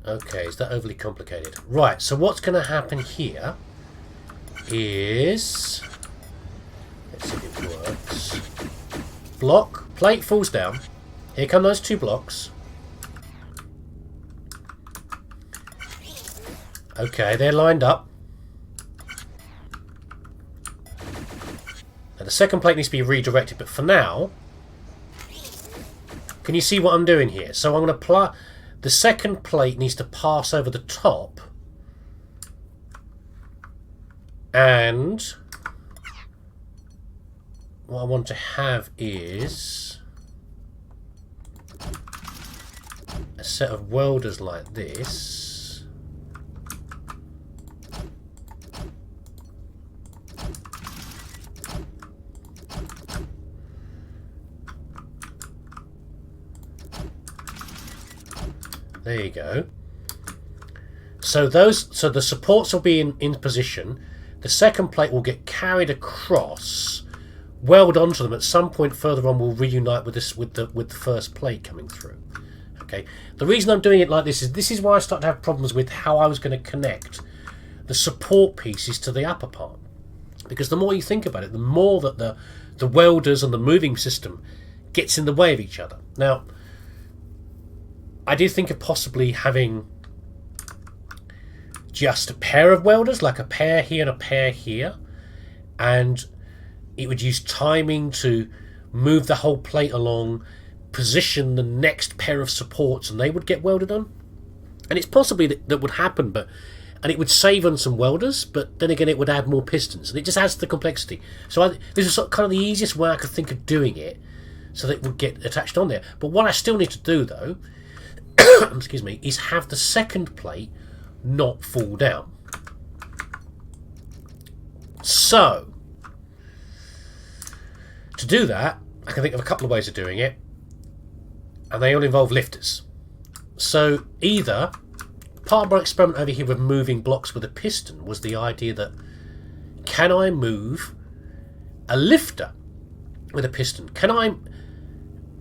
Okay, is that overly complicated? Right, so what's going to happen here is... Let's see if it works. Block, plate falls down. Here come those two blocks. Okay, they're lined up. Now the second plate needs to be redirected, but for now... Can you see what I'm doing here? So I'm going to apply... The second plate needs to pass over the top. And... What I want to have is... a set of welders like this. There you go. So the supports will be in position. The second plate will get carried across, weld onto them. At some point further on, will reunite with this with the first plate coming through. Okay. The reason I'm doing it like this is why I start to have problems with how I was going to connect the support pieces to the upper part. Because the more you think about it, the more that the welders and the moving system gets in the way of each other. Now, I did think of possibly having just a pair of welders, like a pair here and a pair here, and it would use timing to move the whole plate along, position the next pair of supports, and they would get welded on. And it's possibly that would happen, and it would save on some welders, but then again it would add more pistons, and it just adds to the complexity. So this is kind of the easiest way I could think of doing it, so that it would get attached on there. But what I still need to do, though, excuse me, is have the second plate not fall down. So, to do that, I can think of a couple of ways of doing it, and they all involve lifters. So, either part of my experiment over here with moving blocks with a piston was the idea that, can I move a lifter with a piston? Can I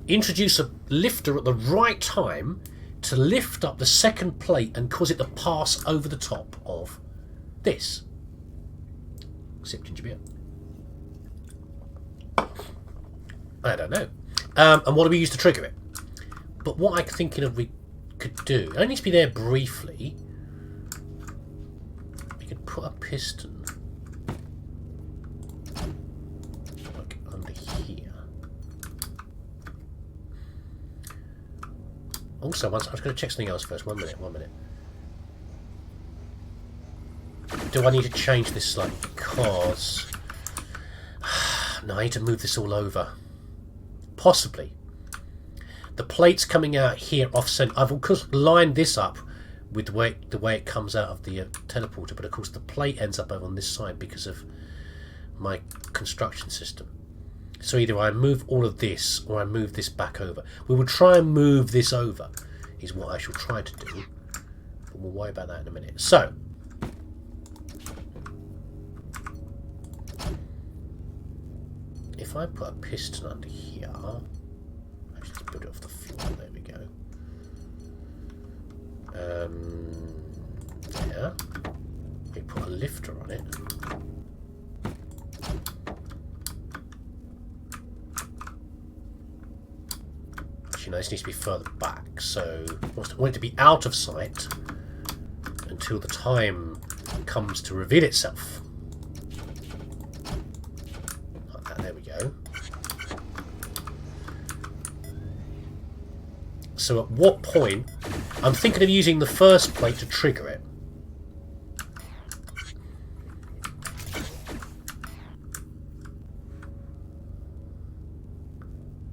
introduce a lifter at the right time to lift up the second plate and cause it to pass over the top of this? Sip ginger beer. I don't know. And what do we use to trigger it? But what I'm thinking of we could do, it only needs to be there briefly. We could put a piston like under here. Also, I was going to check something else first. 1 minute, 1 minute. Do I need to change this slightly? Because... no, I need to move this all over. Possibly. The plate's coming out here off-center. I've of course lined this up with the way it comes out of the teleporter, but of course the plate ends up over on this side because of my construction system. So either I move all of this or I move this back over. We will try and move this over, is what I shall try to do. But we'll worry about that in a minute. So, if I put a piston under here, actually let's put it off the floor, there we go. There. We put a lifter on it. Actually, no, this needs to be further back, so I want it to be out of sight until the time comes to reveal itself. Like that, there we go. So at what point, I'm thinking of using the first plate to trigger it.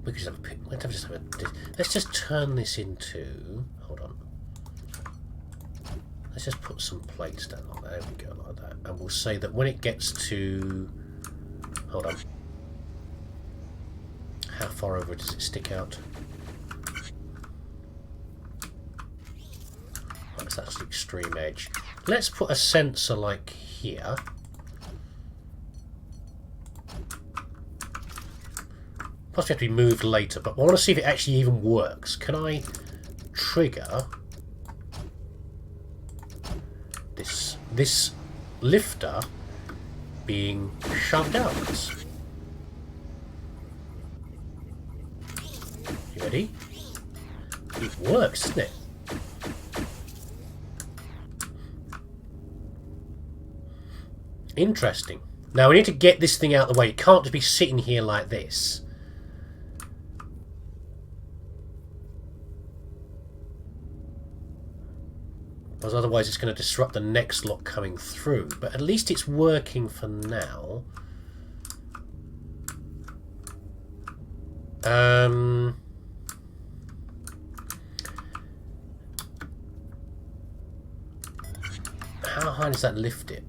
We could just have let's just turn this into, hold on. Let's just put some plates down like that. There we go, like that. And we'll say that when it gets to, hold on. How far over does it stick out? That's the extreme edge. Let's put a sensor like here. Possibly have to be moved later, but I want to see if it actually even works. Can I trigger this lifter being shoved out. You ready? It works, doesn't it? Interesting. Now we need to get this thing out of the way. It can't just be sitting here like this. Because otherwise it's going to disrupt the next lot coming through. But at least it's working for now. How high does that lift it?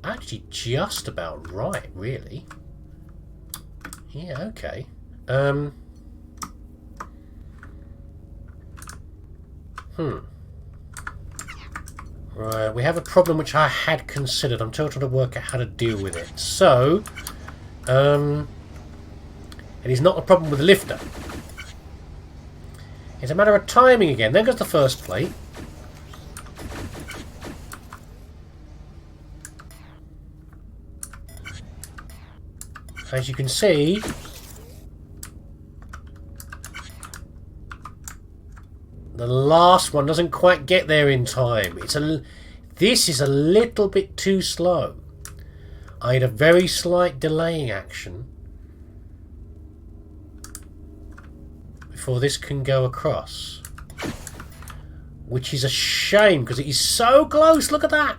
Actually, just about right, really. Yeah, okay. Right, we have a problem which I had considered. I'm still trying to work out how to deal with it. So, it is not a problem with the lifter. It's a matter of timing again. There goes the first plate. As you can see, the last one doesn't quite get there in time. This is a little bit too slow. I had a very slight delaying action before this can go across, which is a shame because it is so close. Look at that.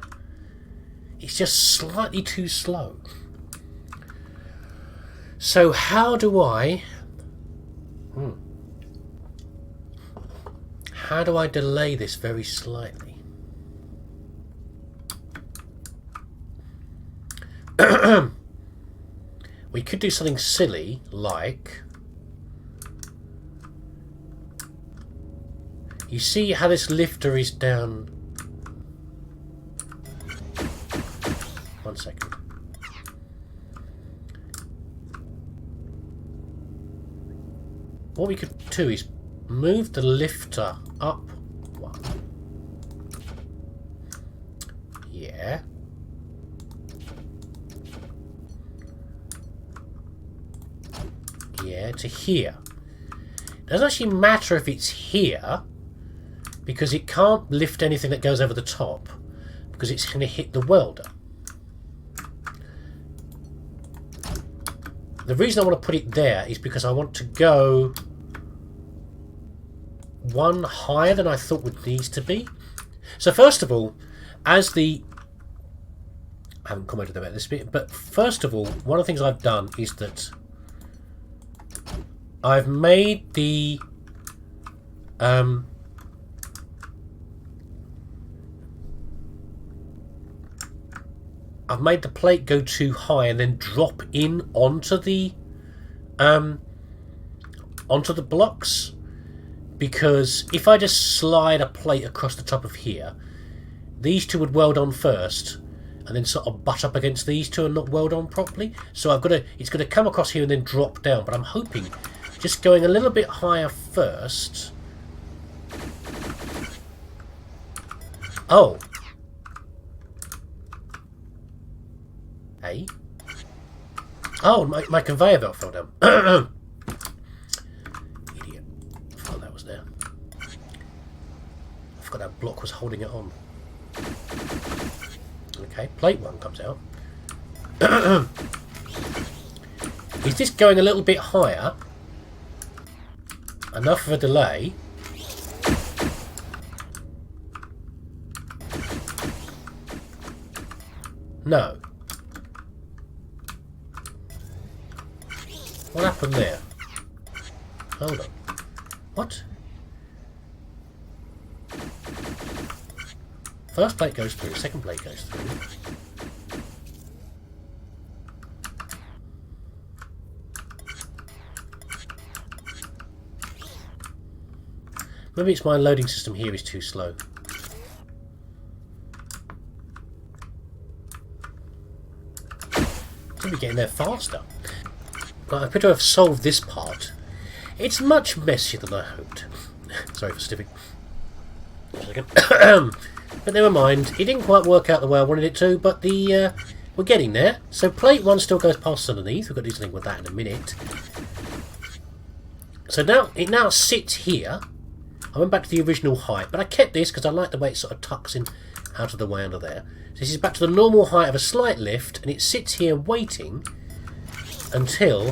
It's just slightly too slow. So how do I delay this very slightly? We could do something silly like, you see how this lifter is down. One second. What we could do is move the lifter up one. Yeah. Yeah, to here. It doesn't actually matter if it's here, because it can't lift anything that goes over the top, because it's going to hit the welder. The reason I want to put it there is because I want to go one higher than I thought would need to be. So first of all, I haven't commented about this bit, but first of all, one of the things I've done is that I've made the plate go too high and then drop in onto the blocks, because if I just slide a plate across the top of here, these two would weld on first and then sort of butt up against these two and not weld on properly. So it's going to come across here and then drop down, but I'm hoping just going a little bit higher first. Oh. Hey. Oh, my conveyor belt fell down. Idiot. I forgot that was there. I forgot that block was holding it on. Okay, plate one comes out. Is this going a little bit higher? Enough of a delay. No. What happened there? Hold on. What? First plate goes through, second plate goes through. Maybe it's my loading system here is too slow. Could be getting there faster. Well, I appear to have solved this part. It's much messier than I hoped. Sorry for sniffing. But never mind. It didn't quite work out the way I wanted it to, but we're getting there. So plate 1 still goes past underneath. We've got to do something with that in a minute. So now it now sits here. I went back to the original height, but I kept this because I like the way it sort of tucks in out of the way under there. So this is back to the normal height of a slight lift, and it sits here waiting until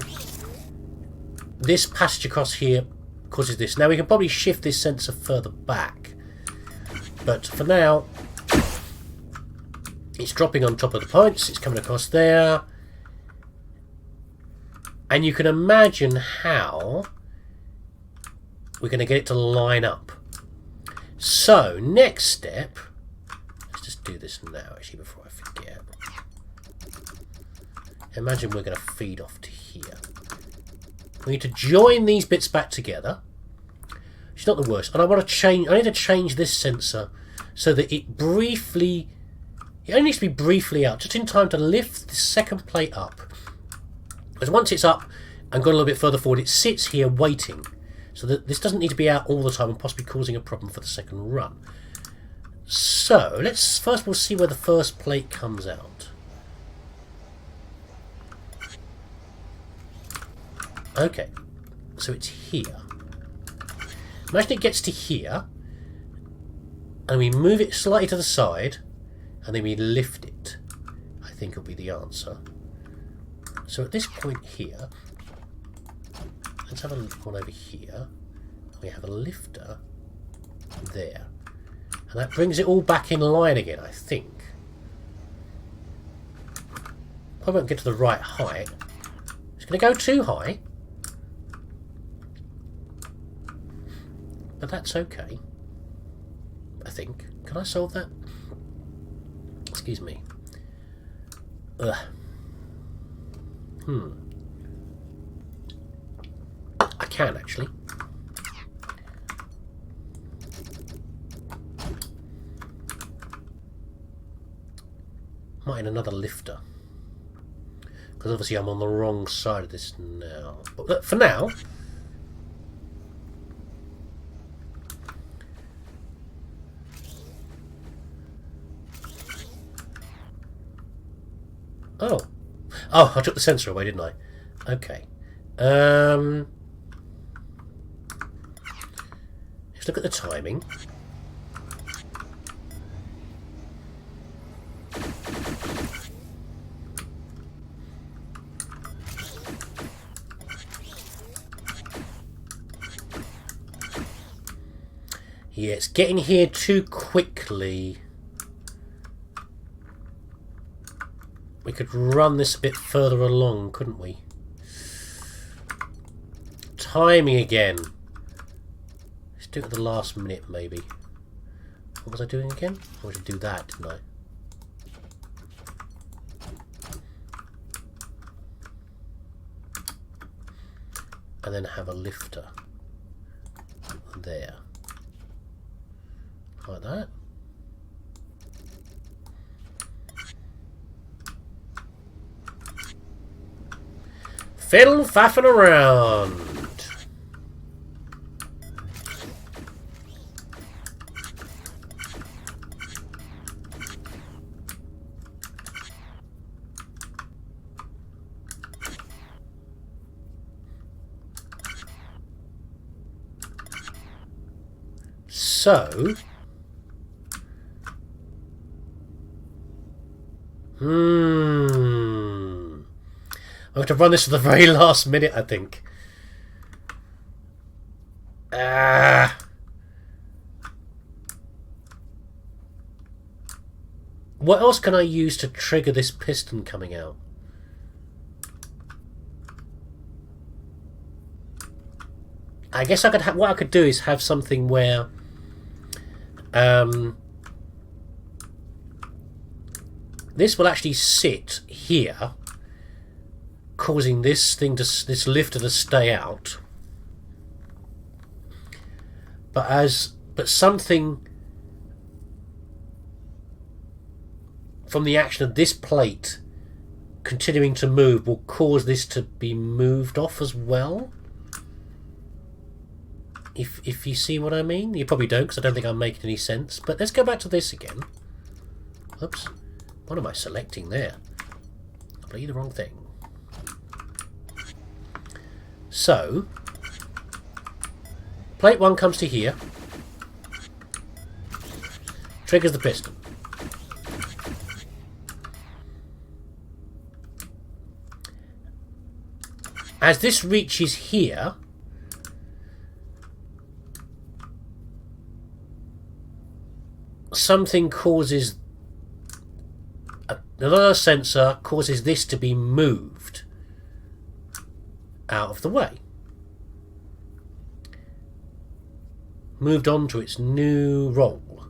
this passage across here causes this. Now we can probably shift this sensor further back, but for now it's dropping on top of the points, it's coming across there, and you can imagine how we're going to get it to line up. So next step, let's just do this now actually before I forget. Imagine we're going to feed off to here. We need to join these bits back together. It's not the worst. And I want to change, I need to change this sensor so that it briefly, it only needs to be briefly out, just in time to lift the second plate up. Because once it's up and gone a little bit further forward, it sits here waiting. So that this doesn't need to be out all the time and possibly causing a problem for the second run. So let's first of all see where the first plate comes out. Okay, so it's here. Imagine it gets to here, and we move it slightly to the side, and then we lift it. I think will be the answer. So at this point here, let's have a one over here. We have a lifter there. And that brings it all back in line again, I think. Probably won't get to the right height. It's going to go too high. But that's okay. I think. Can I solve that? Excuse me. Ugh. I can actually. Might need another lifter. Because obviously I'm on the wrong side of this now. But for now, oh, I took the sensor away, didn't I? Okay. Let's look at the timing. Yeah, it's getting here too quickly. We could run this a bit further along, couldn't we? Timing again. Let's do it at the last minute, maybe. What was I doing again? I wanted to do that, didn't I? And then have a lifter there. Like that. Fiddle faffing around. So I have to run this to the very last minute, I think. What else can I use to trigger this piston coming out? I guess I could what I could do is have something where this will actually sit here, causing this thing to this lifter to stay out. But something from the action of this plate continuing to move will cause this to be moved off as well. If you see what I mean. You probably don't, because I don't think I'm making any sense. But let's go back to this again. Oops. What am I selecting there? Completely the wrong thing. So, plate 1 comes to here. Triggers the piston. As this reaches here, something causes, another sensor causes this to be moved out of the way. Moved on to its new role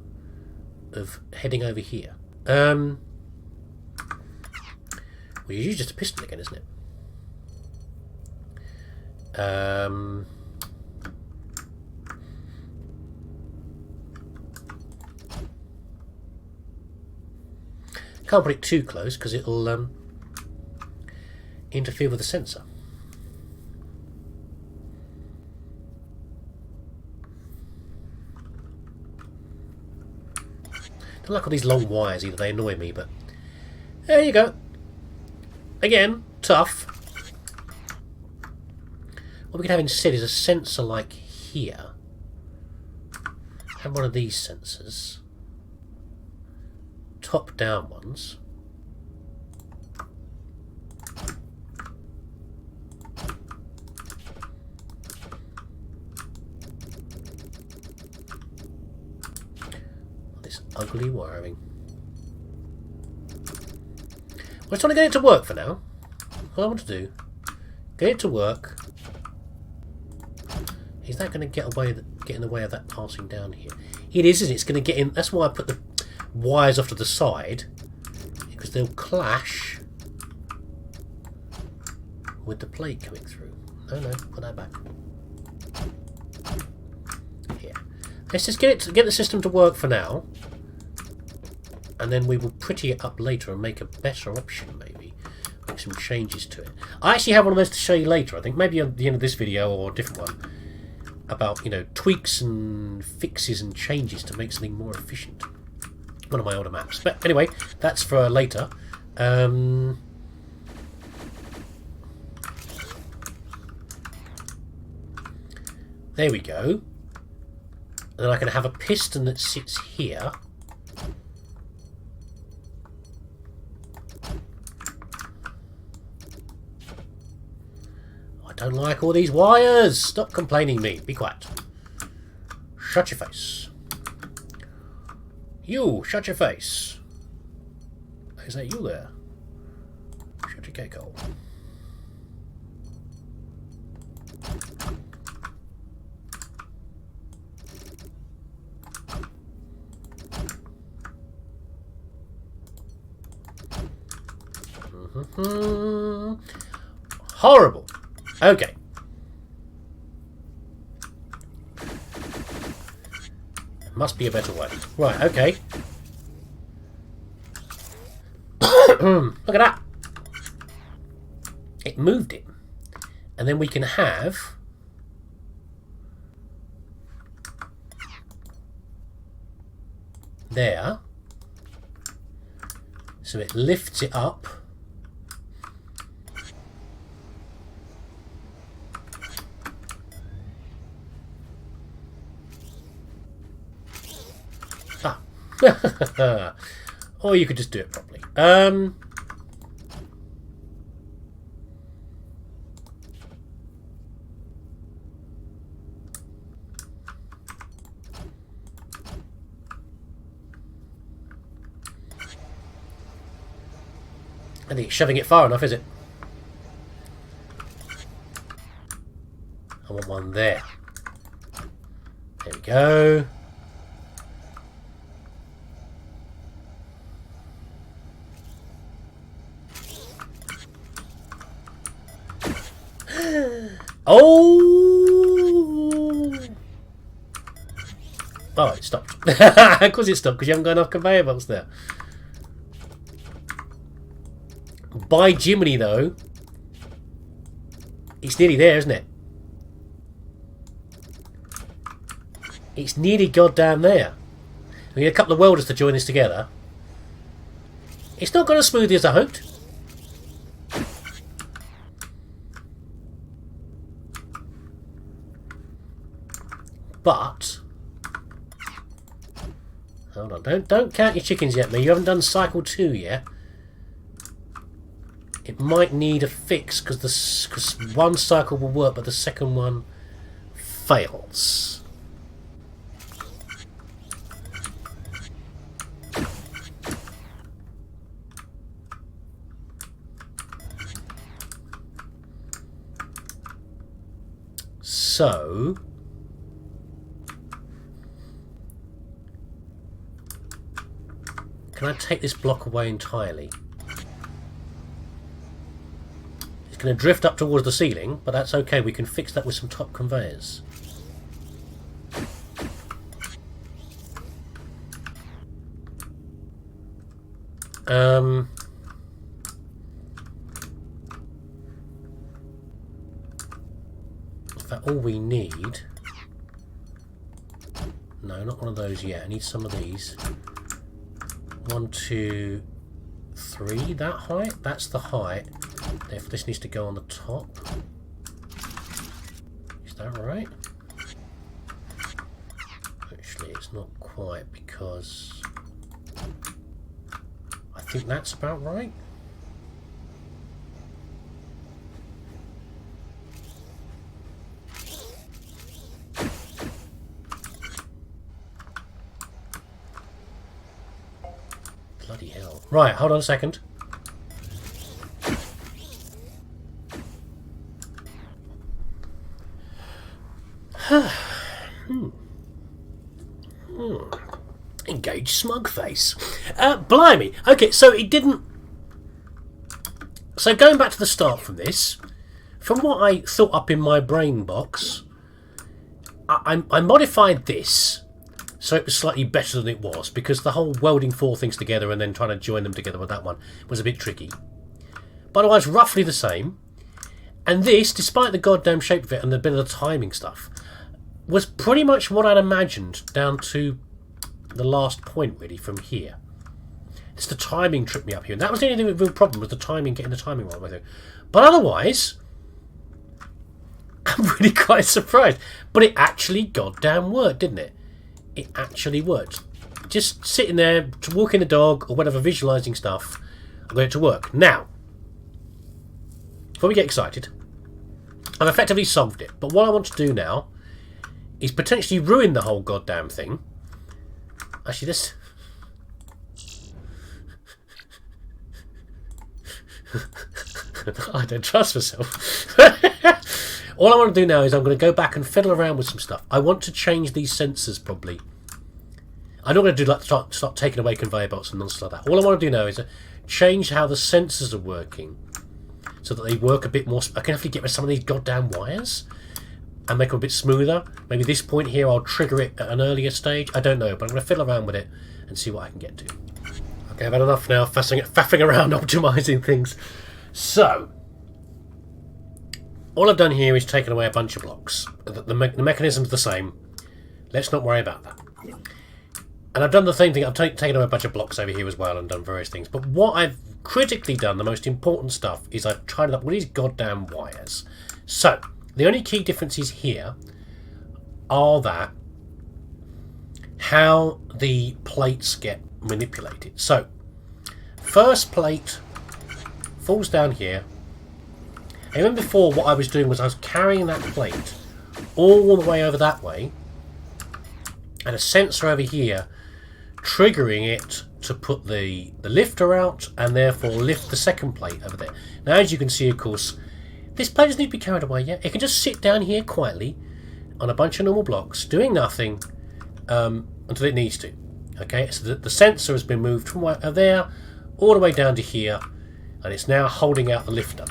of heading over here. Well, it's usually just a piston again, isn't it? Can't put it too close because it'll interfere with the sensor. Don't like all these long wires either, they annoy me, but there you go. Again, tough. What we could have instead is a sensor like here. Have one of these sensors. Top down ones. This ugly wiring. We're just trying to get it to work for now. All I want to do, get it to work. Is that going to get in the way of that passing down here? It is, isn't it? It's going to get in. That's why I put the wires off to the side, because they'll clash with the plate coming through. No, put that back. Here. Let's just get the system to work for now, and then we will pretty it up later and make a better option, maybe. Make some changes to it. I actually have one of those to show you later, I think. Maybe at the end of this video or a different one. About, you know, tweaks and fixes and changes to make something more efficient. One of my older maps. But anyway, that's for later. There we go. And then I can have a piston that sits here. I don't like all these wires. Stop complaining me. Be quiet. Shut your face. You, shut your face. Is that you there? Shut your cake hole. Horrible. Okay. Must be a better way. Right, okay. Look at that. It moved it. And then we can have there. So it lifts it up. Or you could just do it properly. I think it's shoving it far enough, is it? I want one there. There we go. Oh! Oh, it stopped. Of course it stopped, because you haven't got enough conveyor belts there. By Jiminy, though, it's nearly there, isn't it? It's nearly goddamn there. We need a couple of welders to join this together. It's not gone as smoothly as I hoped. But hold on, don't count your chickens yet, mate. You haven't done cycle 2 yet. It might need a fix because one cycle will work, but the second one fails. So can I take this block away entirely? It's going to drift up towards the ceiling, but that's okay. We can fix that with some top conveyors. In fact, all we need... No, not one of those yet. I need some of these. 1, 2, 3. That height? That's the height. Therefore, this needs to go on the top. Is that right? Actually, it's not quite, because I think that's about right. Bloody hell. Right, hold on a second. Engage smug face. Blimey. Okay, so it didn't... So going back to the start from this, from what I thought up in my brain box, I modified this so it was slightly better than it was, because the whole welding 4 things together and then trying to join them together with that one was a bit tricky. But otherwise, roughly the same. And this, despite the goddamn shape of it and the bit of the timing stuff, was pretty much what I'd imagined down to the last point, really, from here. It's the timing tripped me up here, and that was the only real problem, was the timing, getting the timing right with it. But otherwise, I'm really quite surprised. But it actually goddamn worked, didn't it? It actually worked. Just sitting there, walking the dog, or whatever, visualising stuff, I got it to work. Now, before we get excited, I've effectively solved it. But what I want to do now is potentially ruin the whole goddamn thing. Actually, this... I don't trust myself. All I want to do now is I'm going to go back and fiddle around with some stuff. I want to change these sensors, probably. I'm not going to do like start taking away conveyor belts and nonsense like that. All I want to do now is change how the sensors are working, so that they work a bit more... I can definitely get rid of some of these goddamn wires and make them a bit smoother. Maybe this point here I'll trigger it at an earlier stage. I don't know, but I'm going to fiddle around with it and see what I can get to. Okay, I've had enough now faffing around optimising things. So, all I've done here is taken away a bunch of blocks. The mechanism's the same. Let's not worry about that. And I've done the same thing. I've taken away a bunch of blocks over here as well and done various things. But what I've critically done, the most important stuff, is I've tied up all these goddamn wires. So, the only key differences here are that how the plates get manipulated. So, first plate falls down here. And remember before, what I was doing was I was carrying that plate all the way over that way, and a sensor over here triggering it to put the lifter out and therefore lift the second plate over there. Now, as you can see, of course, this plate doesn't need to be carried away yet. It can just sit down here quietly on a bunch of normal blocks, doing nothing until it needs to. Okay, so the sensor has been moved from there all the way down to here, and it's now holding out the lifter.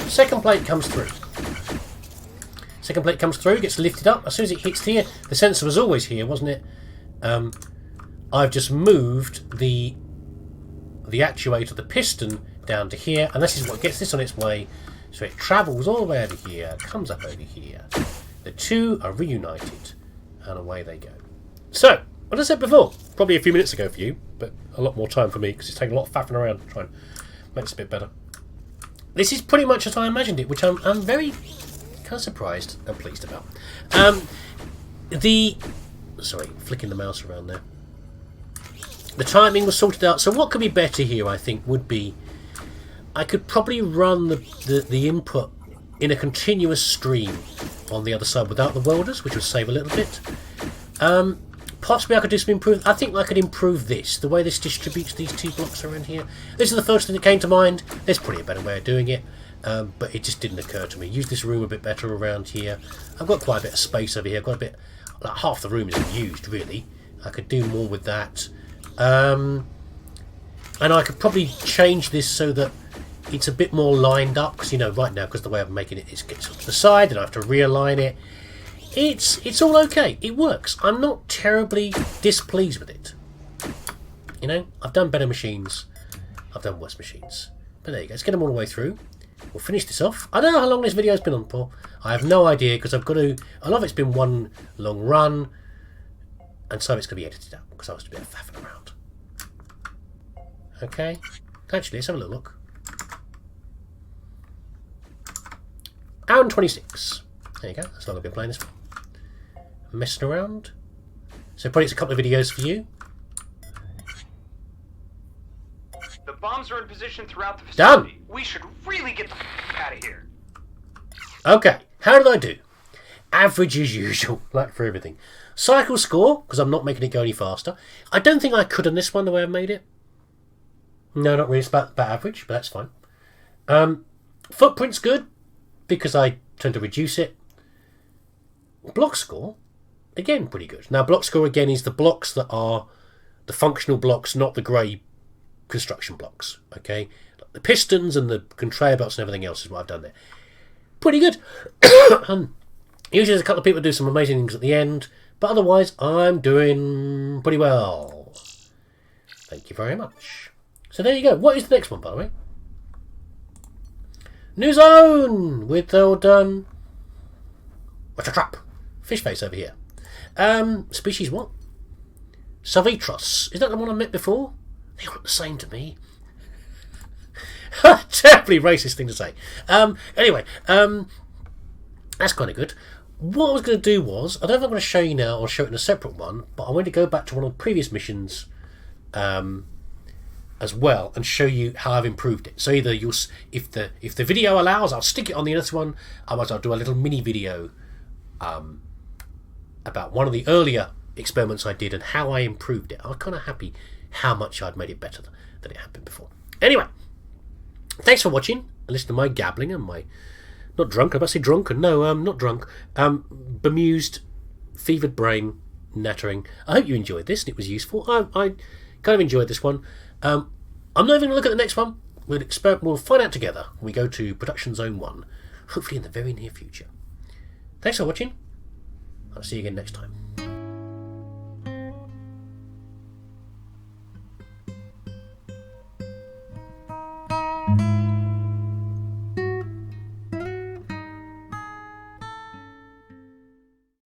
Second plate comes through. Second plate comes through, gets lifted up. As soon as it hits here, the sensor was always here, wasn't it? I've just moved the actuator, the piston, down to here, and this is what gets this on its way. So it travels all the way over here, comes up over here. The two are reunited, And away they go. So, what I said before, probably a few minutes ago for you, but a lot more time for me because it's taking a lot of faffing around to try and make this a bit better. This is pretty much as I imagined it, which I'm very kind of surprised and pleased about. Sorry, flicking the mouse around there. The timing was sorted out. So what could be better here, I think, would be I could probably run the input in a continuous stream on the other side without the welders, which would save a little bit. Possibly I could do some improvement. I think I could improve this, the way this distributes these two blocks around here. This is the first thing that came to mind. There's probably a better way of doing it, but it just didn't occur to me. Use this room a bit better around here. I've got quite a bit of space over here. I've got a bit, like half the room isn't used, really. I could do more with that. And I could probably change this so that it's a bit more lined up, because, you know, right now, because the way I'm making it is gets to the side, and I have to realign it. It's all okay. It works. I'm not terribly displeased with it. You know, I've done better machines. I've done worse machines. But there you go. Let's get them all the way through. We'll finish this off. I don't know how long this video's been on for. I have no idea, because I've got to... A lot of it's been one long run, and some of it's going to be edited out, because I was a bit faffing around. Okay. Actually, let's have a little look. Hour and 26. There you go. That's how long I've been playing this for. Messing around. So probably it's a couple of videos for you. The bombs are in position throughout the facility. Done. We should really get the out of here. Okay. How did I do? Average as usual, like for everything. Cycle score, because I'm not making it go any faster. I don't think I could on this one the way I've made it. No, not really. It's about average, but that's fine. Footprint's good, because I tend to reduce it. Block score, again, pretty good. Now, block score, again, is the blocks that are the functional blocks, not the grey construction blocks, okay? The pistons and the conveyor belts and everything else is what I've done there. Pretty good. Usually there's a couple of people who do some amazing things at the end, but otherwise, I'm doing pretty well. Thank you very much. So there you go. What is the next one, by the way? New zone with old what's a trap? Fish face over here. Species what? Savitros. Is that the one I met before? They all look the same to me. Terribly racist thing to say. Anyway, that's kind of good. What I was going to do was, I don't know if I'm going to show you now or show it in a separate one, but I want to go back to one of the previous missions as well and show you how I've improved it. So either you'll, if the video allows, I'll stick it on the next one. Otherwise, I'll do a little mini video about one of the earlier experiments I did and how I improved it. I was kind of happy how much I'd made it better than it had been before. Anyway, thanks for watching and listening to my gabbling and my not drunk. I'm about to say drunken. No, I'm not drunk. Bemused, fevered brain nattering. I hope you enjoyed this and it was useful. I kind of enjoyed this one. I'm not even going to look at the next one. We'll find out together when we go to Production Zone 1, hopefully in the very near future. Thanks for watching. I'll see you again next time.